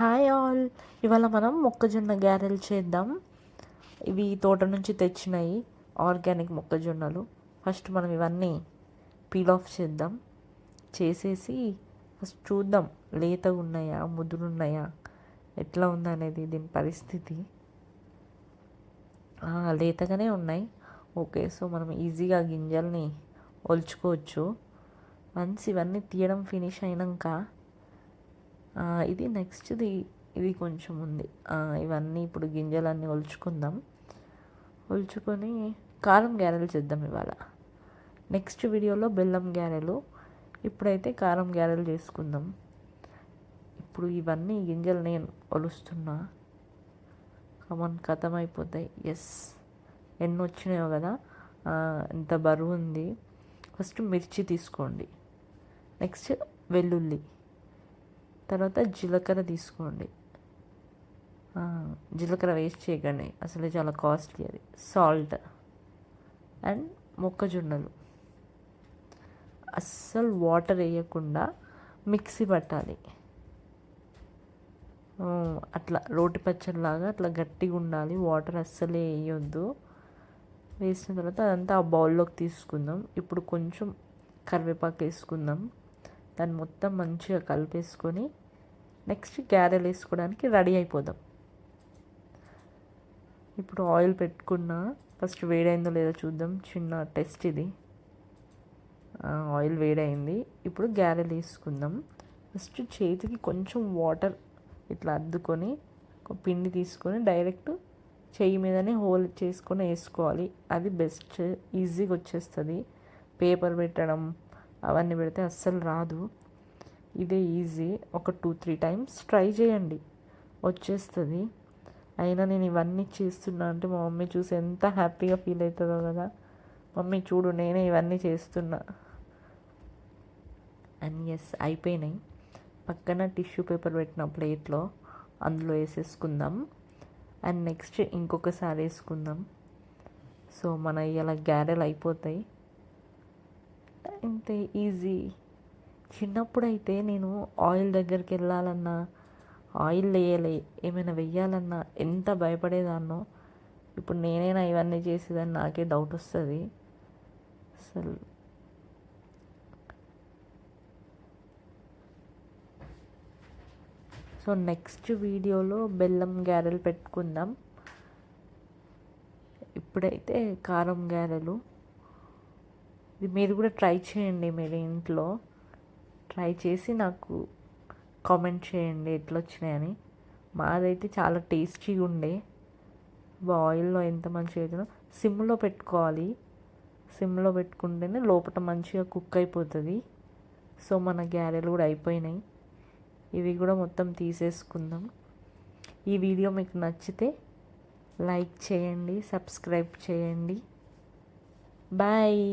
Hi all. ఇవాళ మనం మొక్కజొన్న గారెలు చేద్దాం. ఇవి తోట నుంచి తెచ్చినాయి ఆర్గానిక్ మొక్కజొన్నలు. ఫస్ట్ మనం ఇవన్నీ పీల్ ఆఫ్ చేద్దాం. చేసేసి ఫస్ట్ చూద్దాం లేతగా ఉన్నాయా ముదురున్నాయా ఎట్లా ఉందనేది దీని పరిస్థితి. లేతగానే ఉన్నాయి. ఓకే, సో మనం ఈజీగా గింజల్ని ఒలుచుకోవచ్చు. వన్స్ ఇవన్నీ తీయడం ఫినిష్ అయినాక ఇది నెక్స్ట్ది ఇది కొంచెం ఉంది. ఇవన్నీ ఇప్పుడు గింజలన్నీ ఒలుచుకుందాం. ఒలుచుకొని కారం గారెలు చేద్దాం ఇవాళ. నెక్స్ట్ వీడియోలో బెల్లం గారెలు, ఇప్పుడైతే కారం గారెలు చేసుకుందాం. ఇప్పుడు ఇవన్నీ గింజలు నేను ఒలుస్తున్నా. కథం అయిపోతాయి. ఎస్, ఎన్ని వచ్చినాయో కదా, ఎంత బరువు ఉంది. ఫస్ట్ మిర్చి తీసుకోండి, నెక్స్ట్ వెల్లుల్లి, తర్వాత జీలకర్ర తీసుకోండి. జీలకర్ర వేస్ట్ చేయకండి, అసలు చాలా కాస్ట్లీ అది. సాల్ట్ అండ్ మొక్కజొన్నలు. అస్సలు వాటర్ వేయకుండా మిక్సీ పట్టాలి. అట్లా రోటి పచ్చడిలాగా అట్లా గట్టిగా ఉండాలి. వాటర్ అస్సలే వేయొద్దు. వేసిన తర్వాత అదంతా ఆ బౌల్లోకి తీసుకుందాం. ఇప్పుడు కొంచెం కరివేపాకు వేసుకుందాం. దాన్ని మొత్తం మంచిగా కలిపేసుకొని నెక్స్ట్ గారెలు వేసుకోవడానికి రెడీ అయిపోదాం. ఇప్పుడు ఆయిల్ పెట్టుకున్నా, ఫస్ట్ వేడైందో లేదో చూద్దాం. చిన్న టెస్ట్ ఇది. ఆయిల్ వేడైంది. ఇప్పుడు గారెలు వేసుకుందాం. ఫస్ట్ చేతికి కొంచెం వాటర్ ఇట్లా అద్దుకొని పిండి తీసుకొని డైరెక్ట్ చెయ్యి మీదనే హోల్ చేసుకొని వేసుకోవాలి. అది బెస్ట్, ఈజీగా వచ్చేస్తుంది. పేపర్ పెట్టడం అవన్నీ పెడితే అస్సలు రాదు. ఇదే ఈజీ. ఒక 2-3 టైమ్స్ ట్రై చేయండి, వచ్చేస్తుంది. అయినా నేను ఇవన్నీ చేస్తున్నా అంటే మా మమ్మీ చూసి ఎంత హ్యాపీగా ఫీల్ అవుతుందో కదా. మమ్మీ చూడు, నేనే ఇవన్నీ చేస్తున్నా. అండ్ ఎస్, అయిపోయినాయి. పక్కన టిష్యూ పేపర్ పెట్టిన ప్లేట్లో అందులో వేసేసుకుందాం. అండ్ నెక్స్ట్ ఇంకొకసారి వేసుకుందాం. సో మన ఇలా గారెలు అయిపోతాయి. అంతే, ఈజీ. చిన్నప్పుడైతే నేను ఆయిల్ దగ్గరికి వెళ్ళాలన్నా, ఆయిల్ వేయాలి ఏమైనా వెయ్యాలన్నా ఎంత భయపడేదాన్నో. ఇప్పుడు నేనైనా ఇవన్నీ చేసేదాన్ని నాకే డౌట్ వస్తుంది అసలు. సో నెక్స్ట్ వీడియోలో బెల్లం గారెలు పెట్టుకుందాం. ఇప్పుడైతే కారం గారెలు. ఇది మీరు కూడా ట్రై చేయండి. మీరు ఇంట్లో ట్రై చేసి నాకు కామెంట్ చేయండి ఎట్లా వచ్చినాయని. మాదైతే చాలా టేస్టీగా ఉండే. ఆయిల్లో ఎంత మంచిగా అవుతుందో. సిమ్లో పెట్టుకోవాలి. సిమ్లో పెట్టుకుంటేనే లోపల మంచిగా కుక్ అయిపోతుంది. సో మన గారెలు కూడా అయిపోయినాయి. ఇవి కూడా మొత్తం తీసేసుకుందాం. ఈ వీడియో మీకు నచ్చితే లైక్ చేయండి, సబ్స్క్రైబ్ చేయండి. బాయ్.